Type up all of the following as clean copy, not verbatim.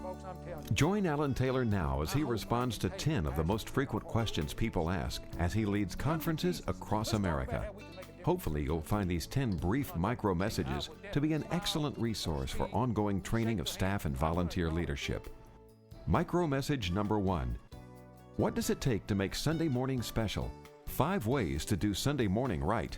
folks, I'm telling you. Join Allan Taylor now as he responds to 10 of the most frequent questions people ask as he leads conferences across America. Hopefully you'll find these 10 brief micro messages to be an excellent resource for ongoing training of staff and volunteer leadership. Micro message number 1. What does it take to make Sunday morning special? 5 ways to do Sunday morning right.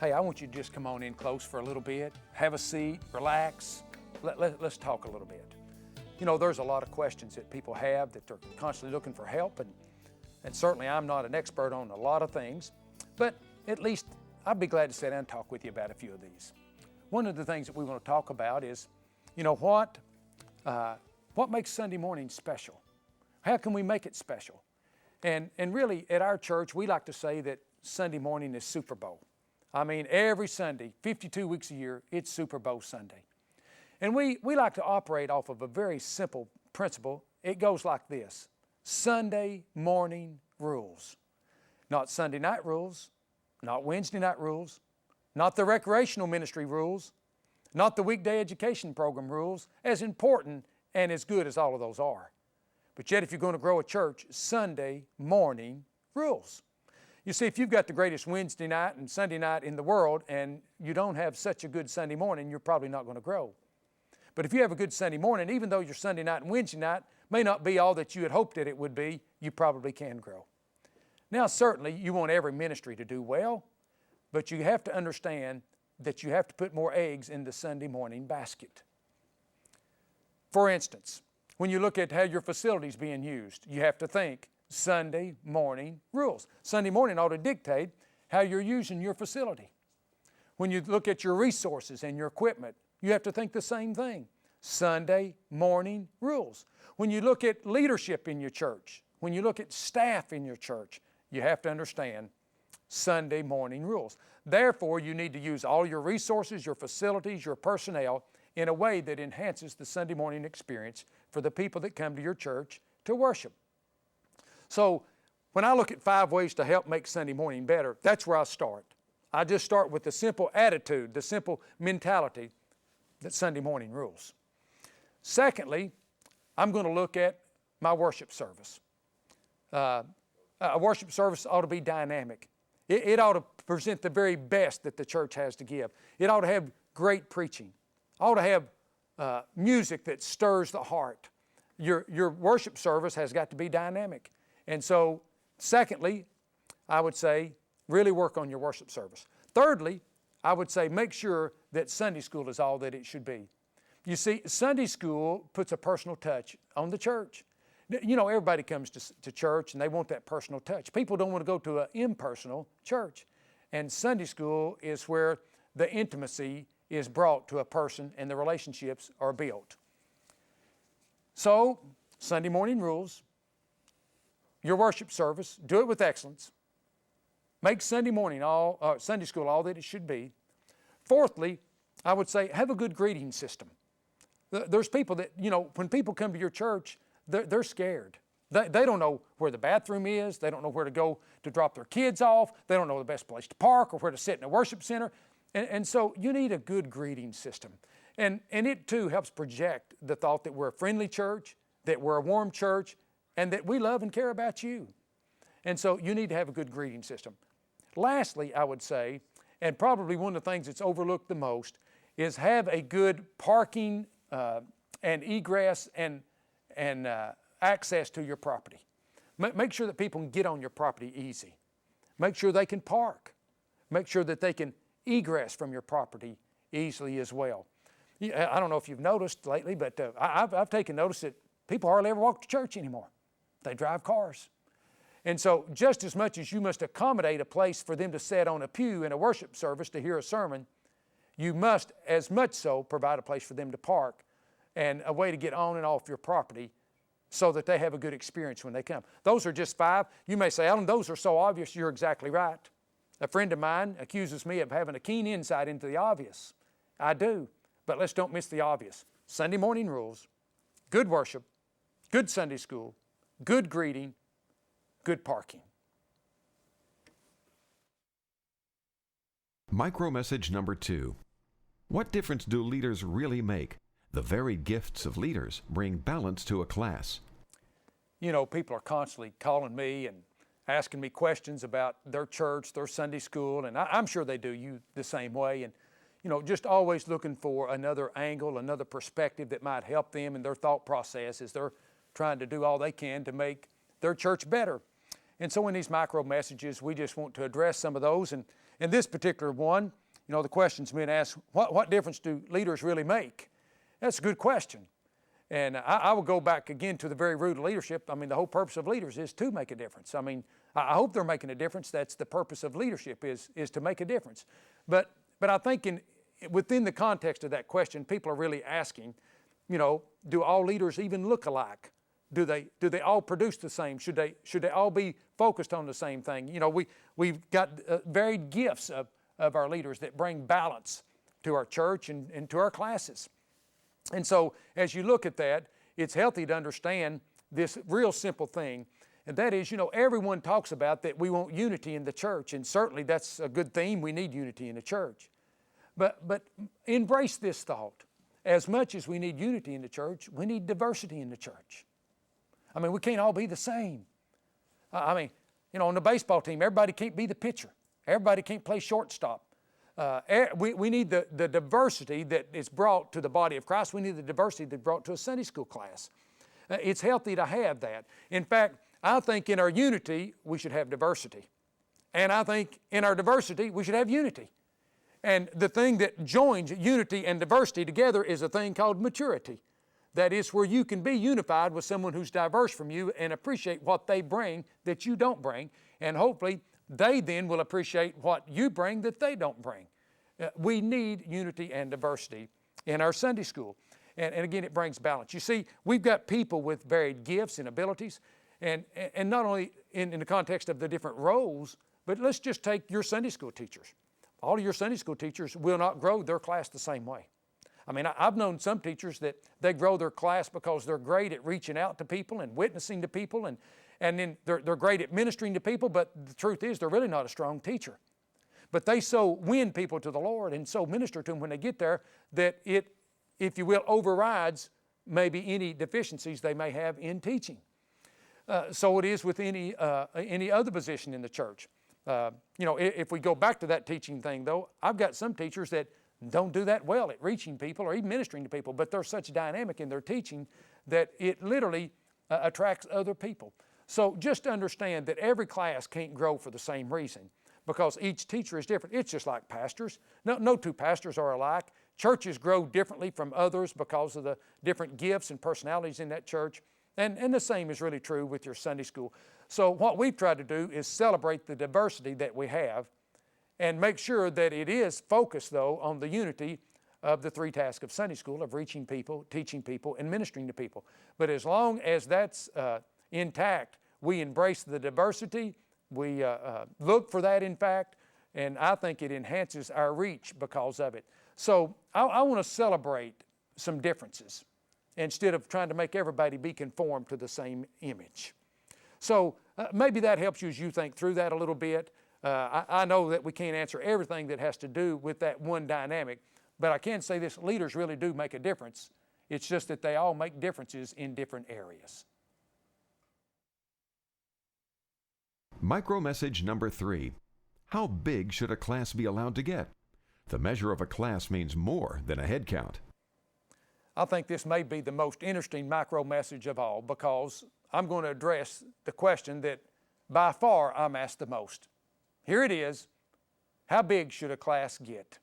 Hey, I want you to just come on in close for a little bit, have a seat, relax. Let's talk a little bit. You know, there's a lot of questions that people have that they're constantly looking for help, and certainly I'm not an expert on a lot of things, but at least I'd be glad to sit down and talk with you about a few of these. One of the things that we want to talk about is, you know, what makes Sunday morning special? How can we make it special? And really, at our church, we like to say that Sunday morning is Super Bowl. I mean, every Sunday, 52 weeks a year, it's Super Bowl Sunday. And we like to operate off of a very simple principle. It goes like this: Sunday morning rules. Not Sunday night rules, not Wednesday night rules, not the recreational ministry rules, not the weekday education program rules, as important and as good as all of those are. But yet, if you're going to grow a church, Sunday morning rules. You see, if you've got the greatest Wednesday night and Sunday night in the world and you don't have such a good Sunday morning, you're probably not going to grow. But if you have a good Sunday morning, even though your Sunday night and Wednesday night may not be all that you had hoped that it would be, you probably can grow. Now, certainly, you want every ministry to do well, but you have to understand that you have to put more eggs in the Sunday morning basket. For instance, when you look at how your facility is being used, you have to think Sunday morning rules. Sunday morning ought to dictate how you're using your facility. When you look at your resources and your equipment, you have to think the same thing. Sunday morning rules. When you look at leadership in your church, when you look at staff in your church, you have to understand Sunday morning rules. Therefore, you need to use all your resources, your facilities, your personnel in a way that enhances the Sunday morning experience for the people that come to your church to worship. So, when I look at 5 ways to help make Sunday morning better, that's where I start. I just start with the simple attitude, the simple mentality that Sunday morning rules. Secondly, I'm going to look at my worship service. A worship service ought to be dynamic. It ought to present the very best that the church has to give. It ought to have great preaching. It ought to have music that stirs the heart. Your worship service has got to be dynamic. And so, secondly, I would say, really work on your worship service. Thirdly, I would say make sure that Sunday school is all that it should be. You see, Sunday school puts a personal touch on the church. You know, everybody comes to church and they want that personal touch. People don't want to go to an impersonal church. And Sunday school is where the intimacy is brought to a person and the relationships are built. So, Sunday morning rules, your worship service, do it with excellence. Make Sunday school all that it should be. Fourthly, I would say have a good greeting system. There's people that, you know, when people come to your church, they're scared. They don't know where the bathroom is. They don't know where to go to drop their kids off. They don't know the best place to park or where to sit in a worship center. And so you need a good greeting system. And it too helps project the thought that we're a friendly church, that we're a warm church, and that we love and care about you. And so you need to have a good greeting system. Lastly, I would say, and probably one of the things that's overlooked the most, is have a good parking and egress and access to your property. Make sure that people can get on your property easy. Make sure they can park. Make sure that they can egress from your property easily as well. I don't know if you've noticed lately, but I've taken notice that people hardly ever walk to church anymore. They drive cars. And so just as much as you must accommodate a place for them to sit on a pew in a worship service to hear a sermon, you must as much so provide a place for them to park and a way to get on and off your property so that they have a good experience when they come. Those are just 5. You may say, Allan, those are so obvious. You're exactly right. A friend of mine accuses me of having a keen insight into the obvious. I do, but let's don't miss the obvious. Sunday morning rules, good worship, good Sunday school, good greeting, good parking. Micro message number 2. What difference do leaders really make? The very gifts of leaders bring balance to a class. You know, people are constantly calling me and asking me questions about their church, their Sunday school, and I'm sure they do you the same way. And, you know, just always looking for another angle, another perspective that might help them in their thought process as they're trying to do all they can to make their church better. And so in these micro messages, we just want to address some of those. And in this particular one, you know, the question's been asked, what difference do leaders really make? That's a good question. And I will go back again to the very root of leadership. I mean, the whole purpose of leaders is to make a difference. I mean, I hope they're making a difference. That's the purpose of leadership, is to make a difference. But I think within the context of that question, people are really asking, you know, do all leaders even look alike? Do they all produce the same? Should they all be focused on the same thing? You know, we've got varied gifts of our leaders that bring balance to our church and to our classes. And so as you look at that, it's healthy to understand this real simple thing, and that is, you know, everyone talks about that we want unity in the church, and certainly that's a good theme. We need unity in the church. But embrace this thought. As much as we need unity in the church, we need diversity in the church. I mean, we can't all be the same. I mean, you know, on the baseball team, everybody can't be the pitcher. Everybody can't play shortstop. We need the diversity that is brought to the body of Christ. We need the diversity that's brought to a Sunday school class. It's healthy to have that. In fact, I think in our unity, we should have diversity. And I think in our diversity, we should have unity. And the thing that joins unity and diversity together is a thing called maturity. That is where you can be unified with someone who's diverse from you and appreciate what they bring that you don't bring. And hopefully, they then will appreciate what you bring that they don't bring. We need unity and diversity in our Sunday school. And again, it brings balance. You see, we've got people with varied gifts and abilities, and not only in the context of the different roles, but let's just take your Sunday school teachers. All of your Sunday school teachers will not grow their class the same way. I mean, I've known some teachers that they grow their class because they're great at reaching out to people and witnessing to people, and then they're great at ministering to people, but the truth is they're really not a strong teacher. But they so win people to the Lord and so minister to them when they get there that it, if you will, overrides maybe any deficiencies they may have in teaching. So it is with any other position in the church. You know, if we go back to that teaching thing, though, I've got some teachers that don't do that well at reaching people or even ministering to people, but they're such dynamic in their teaching that it literally attracts other people. So just understand that every class can't grow for the same reason because each teacher is different. It's just like pastors. No two pastors are alike. Churches grow differently from others because of the different gifts and personalities in that church. And the same is really true with your Sunday school. So what we've tried to do is celebrate the diversity that we have and make sure that it is focused, though, on the unity of the three tasks of Sunday school, of reaching people, teaching people, and ministering to people. But as long as that's intact, we embrace the diversity, we look for that, in fact, and I think it enhances our reach because of it. So I want to celebrate some differences instead of trying to make everybody be conformed to the same image. So maybe that helps you as you think through that a little bit. I know that we can't answer everything that has to do with that one dynamic, but I can say this, leaders really do make a difference. It's just that they all make differences in different areas. Micro message number 3. How big should a class be allowed to get? The measure of a class means more than a head count. I think this may be the most interesting micro message of all because I'm going to address the question that by far I'm asked the most. Here it is. How big should a class get?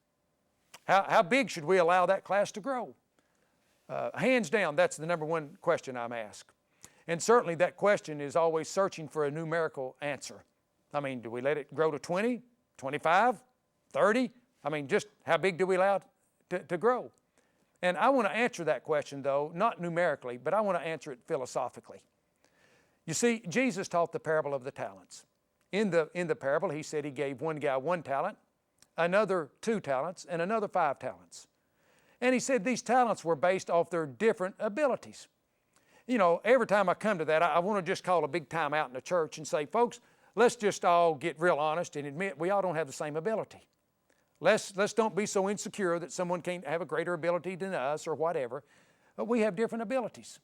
How big should we allow that class to grow? Hands down, that's the number one question I'm asked. And certainly that question is always searching for a numerical answer. I mean, do we let it grow to 20, 25, 30? I mean, just how big do we allow it to grow? And I want to answer that question, though, not numerically, but I want to answer it philosophically. You see, Jesus taught the parable of the talents. In the parable, he said he gave one guy 1 talent, another 2 talents, and another 5 talents. And he said these talents were based off their different abilities. You know, every time I come to that, I want to just call a big time out in the church and say, folks, let's just all get real honest and admit we all don't have the same ability. Let's don't be so insecure that someone can't have a greater ability than us or whatever. we have different abilities.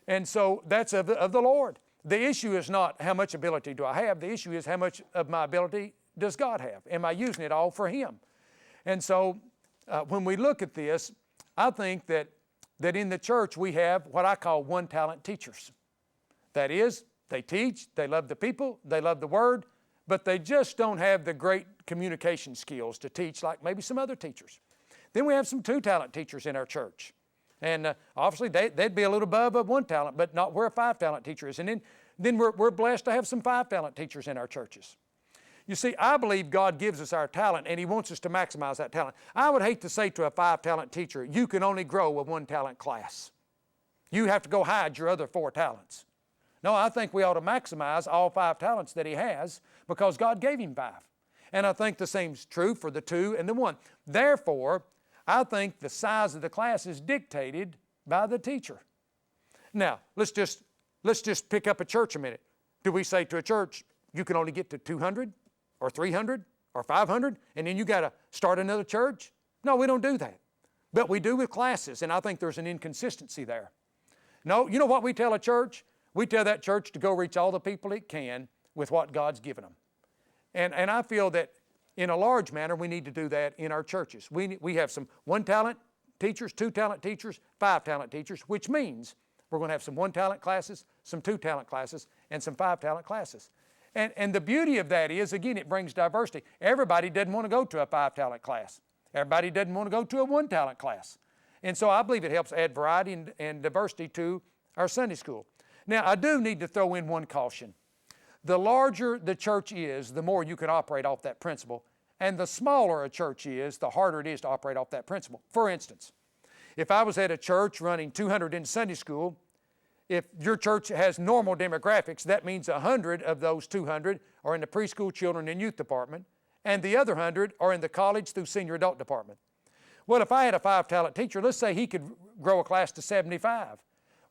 And so that's of the Lord. The issue is not how much ability do I have. The issue is how much of my ability does God have? Am I using it all for Him? And so when we look at this, I think that in the church we have what I call one-talent teachers. That is, they teach, they love the people, they love the Word, but they just don't have the great communication skills to teach like maybe some other teachers. Then we have some two-talent teachers in our church. And obviously they'd be a little above a one talent, but not where a five-talent teacher is. And then we're blessed to have some five-talent teachers in our churches. You see, I believe God gives us our talent, and He wants us to maximize that talent. I would hate to say to a five-talent teacher, you can only grow a one-talent class. You have to go hide your other four talents. No, I think we ought to maximize all five talents that he has because God gave him five. And I think the same is true for the two and the one. Therefore, I think the size of the class is dictated by the teacher. Now, let's just pick up a church a minute. Do we say to a church, you can only get to 200 or 300 or 500 and then you got to start another church? No, we don't do that. But we do with classes, and I think there's an inconsistency there. No, you know what we tell a church? We tell that church to go reach all the people it can with what God's given them. And I feel that in a large manner we need to do that in our churches. We have some one-talent teachers, two-talent teachers, five-talent teachers, which means we're going to have some one-talent classes, some two-talent classes, and some five-talent classes. And the beauty of that is, again, it brings diversity. Everybody doesn't want to go to a five-talent class. Everybody doesn't want to go to a one-talent class. And so I believe it helps add variety and diversity to our Sunday school. Now, I do need to throw in one caution. The larger the church is, the more you can operate off that principle. And the smaller a church is, the harder it is to operate off that principle. For instance, if I was at a church running 200 in Sunday school, if your church has normal demographics, that means 100 of those 200 are in the preschool children and youth department, and the other 100 are in the college through senior adult department. Well, if I had a five-talent teacher, let's say he could grow a class to 75.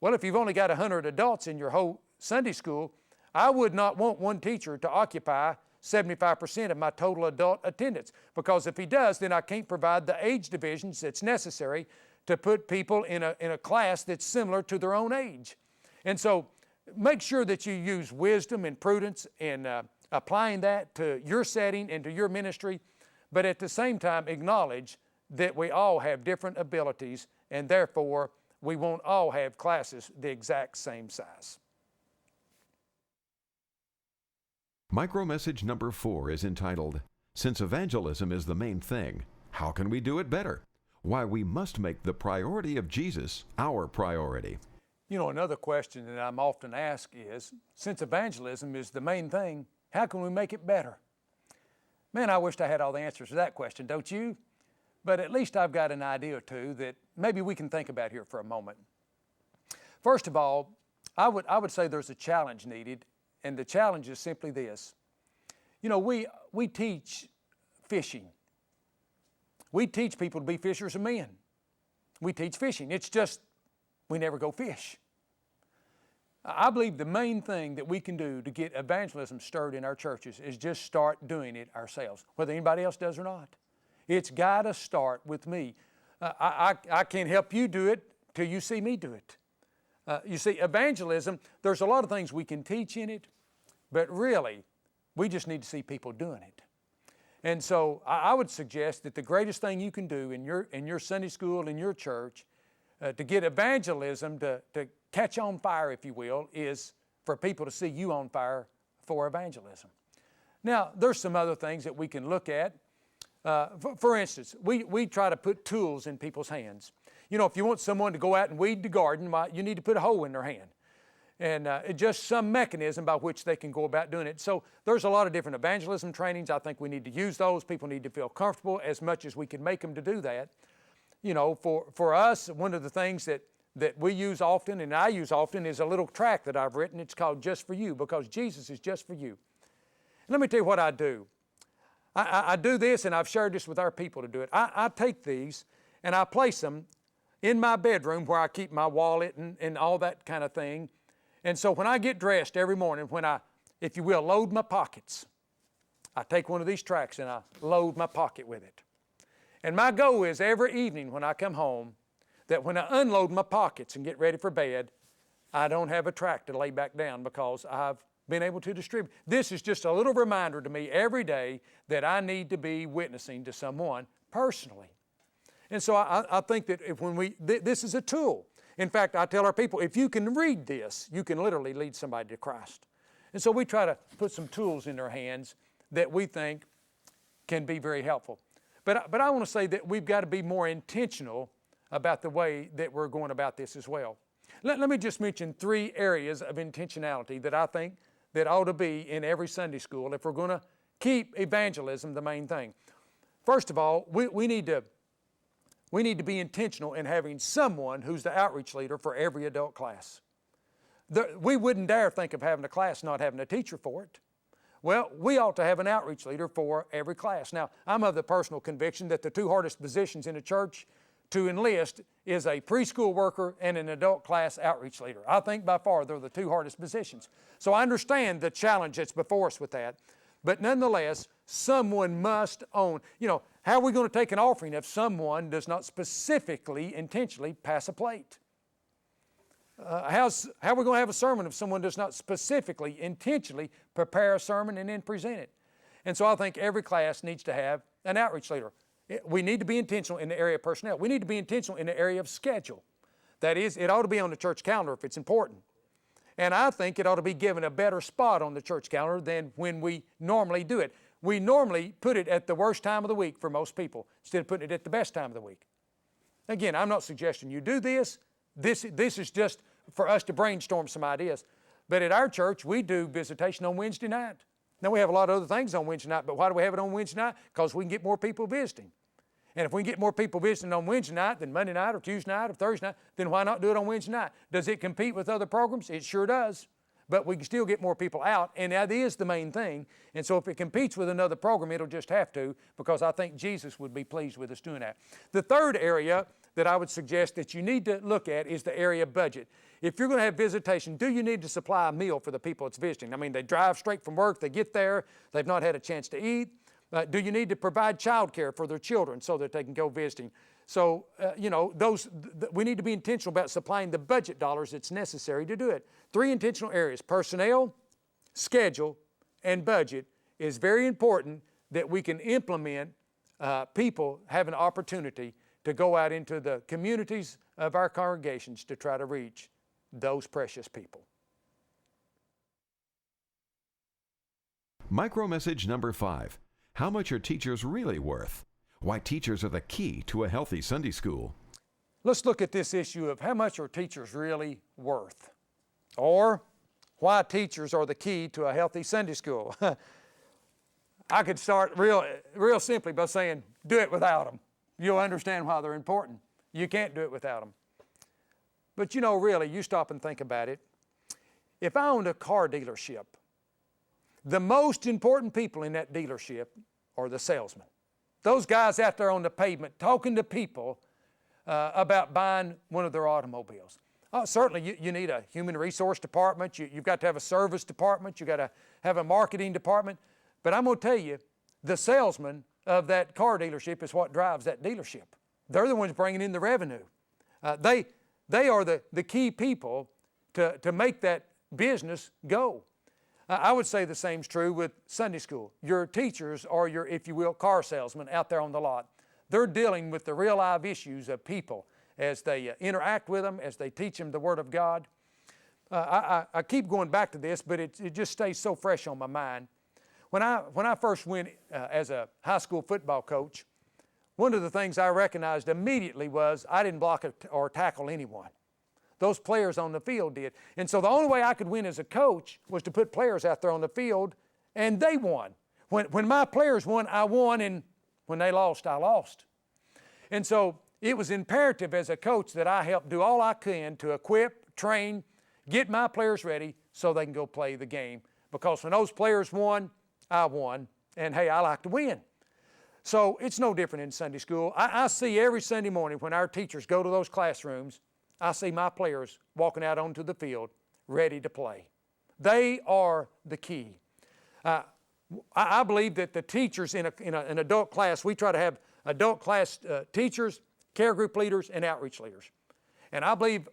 Well, if you've only got 100 adults in your whole Sunday school, I would not want one teacher to occupy 75% of my total adult attendance, because if he does, then I can't provide the age divisions that's necessary to put people in a class that's similar to their own age. And so make sure that you use wisdom and prudence in applying that to your setting and to your ministry, but at the same time acknowledge that we all have different abilities, and therefore we won't all have classes the exact same size. Micro-message number 4 is entitled, Since Evangelism is the Main Thing, How Can We Do It Better? Why we must make the priority of Jesus our priority. You know, another question that I'm often asked is, since evangelism is the main thing, how can we make it better? Man, I wished I had all the answers to that question, don't you? But at least I've got an idea or two that maybe we can think about here for a moment. First of all, I would say there's a challenge needed, and the challenge is simply this. You know, we teach fishing. We teach people to be fishers of men. We teach fishing. It's just we never go fish. I believe the main thing that we can do to get evangelism stirred in our churches is just start doing it ourselves, whether anybody else does or not. It's got to start with me. I can't help you do it till you see me do it. You see, evangelism, there's a lot of things we can teach in it, but really, we just need to see people doing it. And so I would suggest that the greatest thing you can do in your Sunday school, in your church, to get evangelism to catch on fire, if you will, is for people to see you on fire for evangelism. Now, there's some other things that we can look at. For instance, we try to put tools in people's hands. You know, if you want someone to go out and weed the garden, you need to put a hoe in their hand. And just some mechanism by which they can go about doing it. So there's a lot of different evangelism trainings. I think we need to use those. People need to feel comfortable as much as we can make them to do that. You know, for us, one of the things that we use often, and I use often, is a little tract that I've written. It's called Just for You, because Jesus is just for you. And let me tell you what I do. I do this, and I've shared this with our people to do it. I take these and I place them in my bedroom where I keep my wallet and all that kind of thing. And so when I get dressed every morning, when I, if you will, load my pockets, I take one of these tracts and I load my pocket with it. And my goal is every evening when I come home that when I unload my pockets and get ready for bed, I don't have a tract to lay back down because I've been able to distribute. This is just a little reminder to me every day that I need to be witnessing to someone personally. And so I think that this is a tool. In fact, I tell our people, if you can read this, you can literally lead somebody to Christ. And so we try to put some tools in their hands that we think can be very helpful. But I want to say that we've got to be more intentional about the way that we're going about this as well. Let me just mention 3 areas of intentionality that I think that ought to be in every Sunday school if we're going to keep evangelism the main thing. First of all, we need to be intentional in having someone who's the outreach leader for every adult class. We wouldn't dare think of having a class not having a teacher for it. Well, we ought to have an outreach leader for every class. Now, I'm of the personal conviction that the 2 hardest positions in a church to enlist is a preschool worker and an adult class outreach leader. I think by far they're the 2 hardest positions. So I understand the challenge that's before us with that. But nonetheless, someone must own. How are we going to take an offering if someone does not specifically, intentionally pass a plate? How are we going to have a sermon if someone does not specifically, intentionally prepare a sermon and then present it? And so I think every class needs to have an outreach leader. We need to be intentional in the area of personnel. We need to be intentional in the area of schedule. That is, it ought to be on the church calendar if it's important. And I think it ought to be given a better spot on the church calendar than when we normally do it. We normally put it at the worst time of the week for most people instead of putting it at the best time of the week. Again, I'm not suggesting you do this. This is just for us to brainstorm some ideas. But at our church, we do visitation on Wednesday night. Now, we have a lot of other things on Wednesday night, but why do we have it on Wednesday night? Because we can get more people visiting. And if we can get more people visiting on Wednesday night than Monday night or Tuesday night or Thursday night, then why not do it on Wednesday night? Does it compete with other programs? It sure does. But we can still get more people out, and that is the main thing. And so if it competes with another program, it'll just have to, because I think Jesus would be pleased with us doing that. The third area that I would suggest that you need to look at is the area of budget. If you're going to have visitation, do you need to supply a meal for the people that's visiting? I mean, they drive straight from work, they get there, they've not had a chance to eat. Do you need to provide child care for their children so that they can go visiting? So, we need to be intentional about supplying the budget dollars that's necessary to do it. 3 intentional areas: personnel, schedule, and budget is very important that we can implement. People have an opportunity to go out into the communities of our congregations to try to reach those precious people. Micro message number 5. How much are teachers really worth? Why teachers are the key to a healthy Sunday school. Let's look at this issue of how much are teachers really worth? Or why teachers are the key to a healthy Sunday school. I could start real simply by saying, do it without them. You'll understand why they're important. You can't do it without them. But really, you stop and think about it. If I owned a car dealership, the most important people in that dealership are the salesmen. Those guys out there on the pavement talking to people about buying one of their automobiles. Certainly you need a human resource department. You've got to have a service department. You've got to have a marketing department. But I'm going to tell you, the salesman of that car dealership is what drives that dealership. They're the ones bringing in the revenue. They are the key people to make that business go. I would say the same is true with Sunday school. Your teachers are your, if you will, car salesmen out there on the lot. They're dealing with the real live issues of people as they interact with them, as they teach them the Word of God. I keep going back to this, but it just stays so fresh on my mind. When I first went as a high school football coach, one of the things I recognized immediately was I didn't block or tackle anyone. Those players on the field did. And so the only way I could win as a coach was to put players out there on the field, and they won. When my players won, I won, and when they lost, I lost. And so it was imperative as a coach that I help do all I can to equip, train, get my players ready so they can go play the game. Because when those players won, I won, and hey, I like to win. So it's no different in Sunday school. I see every Sunday morning when our teachers go to those classrooms, I see my players walking out onto the field ready to play. They are the key. I believe that the teachers in an adult class, we try to have adult class teachers, care group leaders, and outreach leaders. And I believe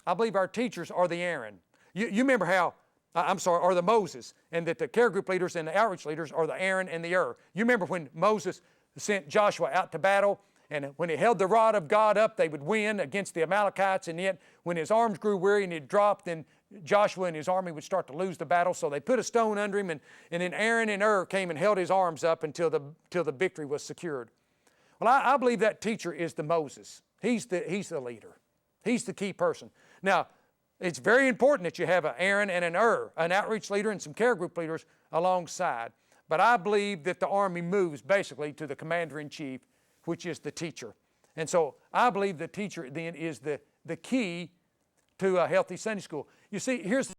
our teachers are the Aaron. You remember how, are the Moses, and that the care group leaders and the outreach leaders are the Aaron and the Ur. You remember when Moses sent Joshua out to battle, and when he held the rod of God up, they would win against the Amalekites, and yet when his arms grew weary and he'd drop, then Joshua and his army would start to lose the battle, so they put a stone under him, and then Aaron and Ur came and held his arms up until the victory was secured. Well, I believe that teacher is the Moses. He's the leader. He's the key person. Now, it's very important that you have an Aaron and an Ur, an outreach leader and some care group leaders alongside. But I believe that the army moves basically to the commander-in-chief, which is the teacher. And so I believe the teacher then is the key to a healthy Sunday school. You see, here's